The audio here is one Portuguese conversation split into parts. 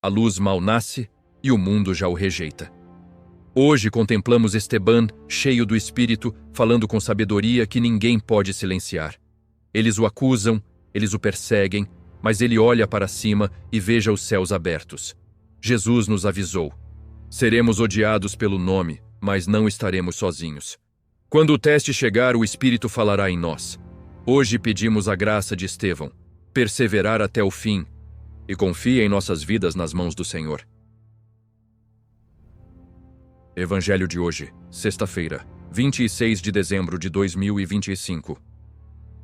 A luz mal nasce e o mundo já o rejeita. Hoje contemplamos Esteban, cheio do Espírito, falando com sabedoria que ninguém pode silenciar. Eles o acusam, eles o perseguem, mas ele olha para cima e veja os céus abertos. Jesus nos avisou: seremos odiados pelo nome, mas não estaremos sozinhos. Quando o teste chegar, o Espírito falará em nós. Hoje pedimos a graça de Estevão, perseverar até o fim, e confia em nossas vidas nas mãos do Senhor. Evangelho de hoje, sexta-feira, 26 de dezembro de 2025.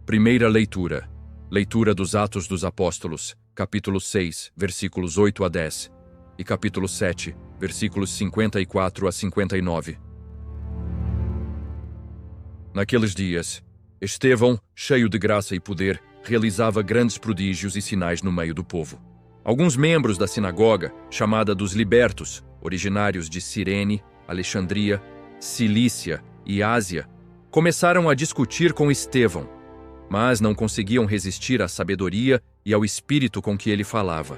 Primeira leitura. Leitura dos Atos dos Apóstolos, capítulo 6, versículos 8 a 10, e capítulo 7, versículos 54 a 59. Naqueles dias, Estevão, cheio de graça e poder, realizava grandes prodígios e sinais no meio do povo. Alguns membros da sinagoga, chamada dos Libertos, originários de Cirene, Alexandria, Cilícia e Ásia, começaram a discutir com Estevão, mas não conseguiam resistir à sabedoria e ao espírito com que ele falava.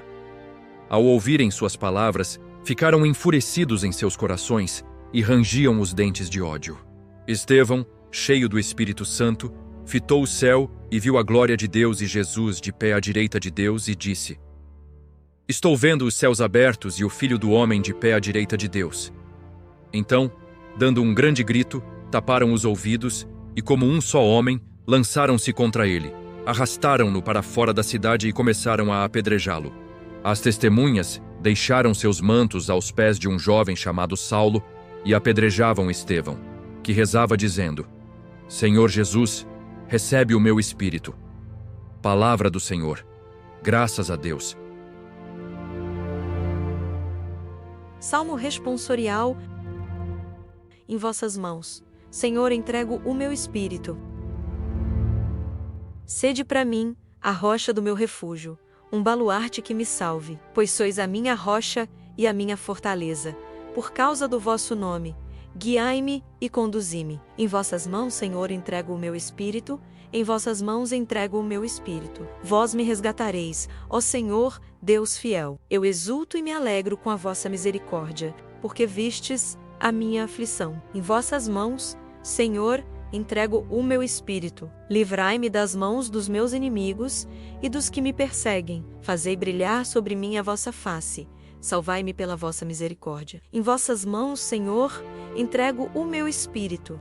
Ao ouvirem suas palavras, ficaram enfurecidos em seus corações e rangiam os dentes de ódio. Estevão, cheio do Espírito Santo, fitou o céu e viu a glória de Deus e Jesus de pé à direita de Deus e disse: estou vendo os céus abertos e o Filho do Homem de pé à direita de Deus. Então, dando um grande grito, taparam os ouvidos e, como um só homem, lançaram-se contra ele, arrastaram-no para fora da cidade e começaram a apedrejá-lo. As testemunhas deixaram seus mantos aos pés de um jovem chamado Saulo e apedrejavam Estevão, que rezava dizendo: Senhor Jesus, recebe o meu espírito. Palavra do Senhor. Graças a Deus. Salmo responsorial. Em vossas mãos, Senhor, entrego o meu espírito. Sede para mim a rocha do meu refúgio, um baluarte que me salve, pois sois a minha rocha e a minha fortaleza. Por causa do vosso nome, guiai-me e conduzi-me. Em vossas mãos, Senhor, entrego o meu espírito, em vossas mãos entrego o meu espírito. Vós me resgatareis, ó Senhor, Deus fiel. Eu exulto e me alegro com a vossa misericórdia, porque vistes a minha aflição. Em vossas mãos, Senhor, entrego o meu espírito. Livrai-me das mãos dos meus inimigos e dos que me perseguem. Fazei brilhar sobre mim a vossa face. Salvai-me pela vossa misericórdia. Em vossas mãos, Senhor, entrego o meu espírito.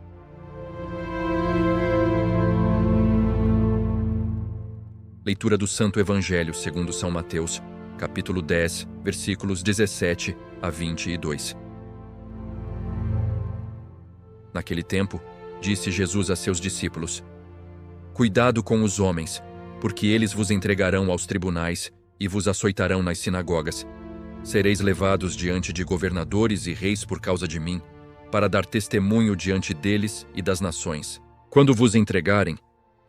Leitura do Santo Evangelho segundo São Mateus, capítulo 10, versículos 17 a 22. Naquele tempo, disse Jesus a seus discípulos: cuidado com os homens, porque eles vos entregarão aos tribunais e vos açoitarão nas sinagogas. Sereis levados diante de governadores e reis por causa de mim, para dar testemunho diante deles e das nações. Quando vos entregarem,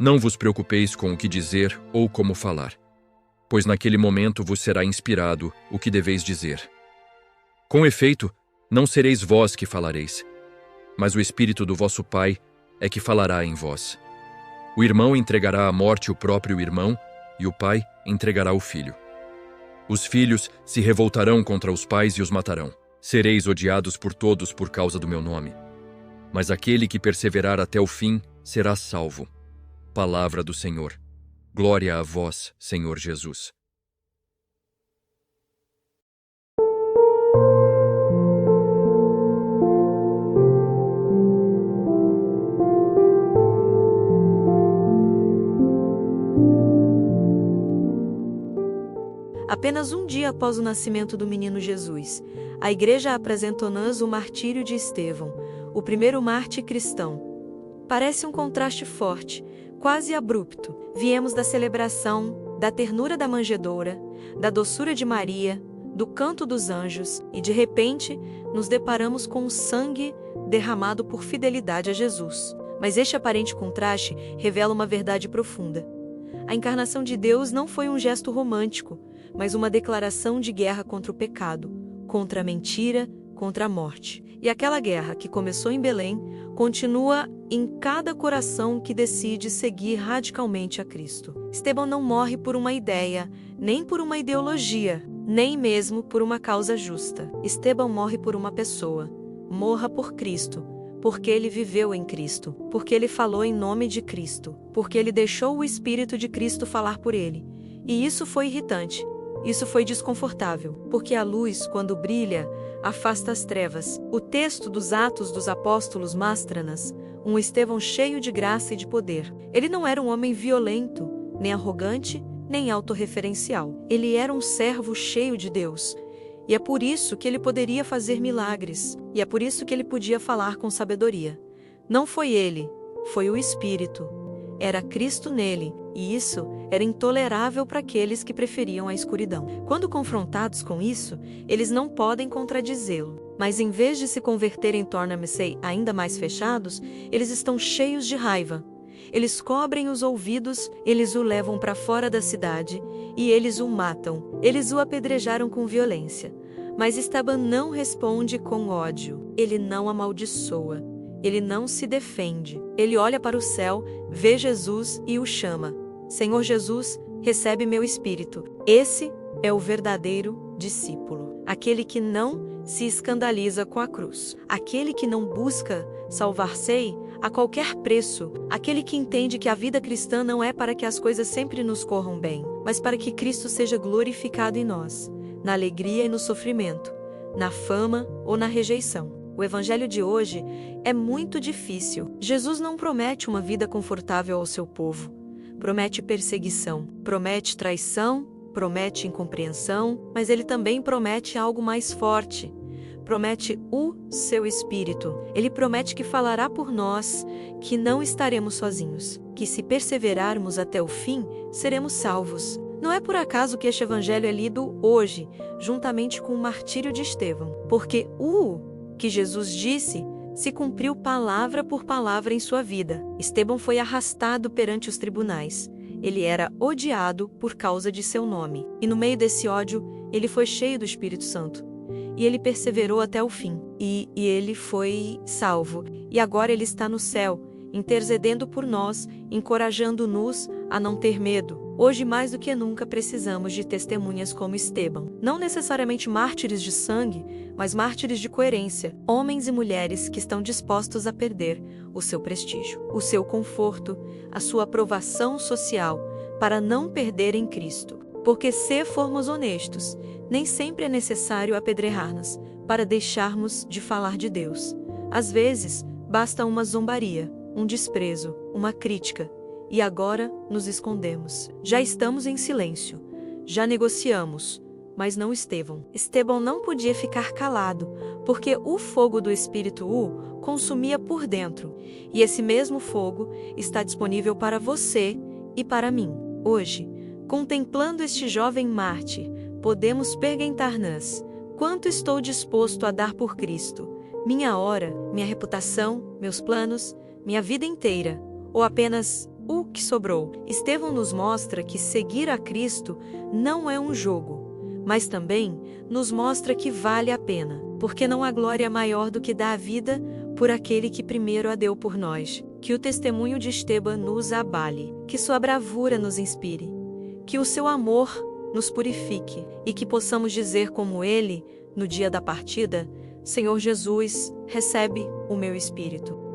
não vos preocupeis com o que dizer ou como falar, pois naquele momento vos será inspirado o que deveis dizer. Com efeito, não sereis vós que falareis, mas o Espírito do vosso Pai é que falará em vós. O irmão entregará à morte o próprio irmão, e o pai entregará o filho. Os filhos se revoltarão contra os pais e os matarão. Sereis odiados por todos por causa do meu nome. Mas aquele que perseverar até o fim será salvo. Palavra do Senhor. Glória a vós, Senhor Jesus. Apenas um dia após o nascimento do menino Jesus, a Igreja apresentou-nos o martírio de Estevão, o primeiro mártir cristão. Parece um contraste forte, quase abrupto. Viemos da celebração, da ternura da manjedoura, da doçura de Maria, do canto dos anjos, e de repente nos deparamos com o sangue derramado por fidelidade a Jesus. Mas este aparente contraste revela uma verdade profunda. A encarnação de Deus não foi um gesto romântico, mas uma declaração de guerra contra o pecado, contra a mentira, contra a morte. E aquela guerra que começou em Belém, continua em cada coração que decide seguir radicalmente a Cristo. Estevão não morre por uma ideia, nem por uma ideologia. nem mesmo por uma causa justa. Estevão morre por uma pessoa. Morra por Cristo, porque ele viveu em Cristo, porque ele falou em nome de Cristo, porque ele deixou o Espírito de Cristo falar por ele. E isso foi irritante. Isso foi desconfortável, porque a luz, quando brilha, afasta as trevas. O texto dos Atos dos Apóstolos mostra-nos um Estevão cheio de graça e de poder. Ele não era um homem violento, nem arrogante, nem autorreferencial. Ele era um servo cheio de Deus. E é por isso que ele poderia fazer milagres. E é por isso que ele podia falar com sabedoria. Não foi ele, foi o Espírito. Era Cristo nele, e isso era intolerável para aqueles que preferiam a escuridão. Quando confrontados com isso, eles não podem contradizê-lo. Mas em vez de se converterem, tornam-se ainda mais fechados, eles estão cheios de raiva. Eles cobrem os ouvidos, eles o levam para fora da cidade, e eles o matam. Eles o apedrejaram com violência. Mas Estevão não responde com ódio. Ele não amaldiçoa. Ele não se defende. Ele olha para o céu, vê Jesus e o chama. Senhor Jesus, recebe meu espírito. Esse é o verdadeiro discípulo. Aquele que não se escandaliza com a cruz. Aquele que não busca salvar-se a qualquer preço. Aquele que entende que a vida cristã não é para que as coisas sempre nos corram bem, mas para que Cristo seja glorificado em nós, na alegria e no sofrimento, na fama ou na rejeição. O evangelho de hoje é muito difícil. Jesus não promete uma vida confortável ao seu povo. Promete perseguição, promete traição, promete incompreensão, mas ele também promete algo mais forte. Promete o seu Espírito. Ele promete que falará por nós, que não estaremos sozinhos, que se perseverarmos até o fim, seremos salvos. Não é por acaso que este evangelho é lido hoje, juntamente com o martírio de Estevão, porque o que Jesus disse se cumpriu palavra por palavra em sua vida. Estevão foi arrastado perante os tribunais. Ele era odiado por causa de seu nome. E no meio desse ódio, ele foi cheio do Espírito Santo. E ele perseverou até o fim. E ele foi salvo. E agora ele está no céu, intercedendo por nós, encorajando-nos a não ter medo. Hoje, mais do que nunca, precisamos de testemunhas como Estevão. Não necessariamente mártires de sangue, mas mártires de coerência. Homens e mulheres que estão dispostos a perder o seu prestígio, o seu conforto, a sua aprovação social, para não perderem Cristo. Porque, se formos honestos, nem sempre é necessário apedrejar-nos para deixarmos de falar de Deus. Às vezes, basta uma zombaria, um desprezo, uma crítica. E agora nos escondemos. Já estamos em silêncio. Já negociamos. Mas não Estevão. Estevão não podia ficar calado, porque o fogo do Espírito o consumia por dentro. E esse mesmo fogo está disponível para você e para mim. Hoje, contemplando este jovem mártir, podemos perguntar-nos: quanto estou disposto a dar por Cristo? Minha hora, minha reputação, meus planos, minha vida inteira, ou apenas o que sobrou? Estevão nos mostra que seguir a Cristo não é um jogo, mas também nos mostra que vale a pena, porque não há glória maior do que dar a vida por aquele que primeiro a deu por nós. Que o testemunho de Estevão nos abale, que sua bravura nos inspire, que o seu amor nos purifique e que possamos dizer como ele, no dia da partida: Senhor Jesus, recebe o meu espírito.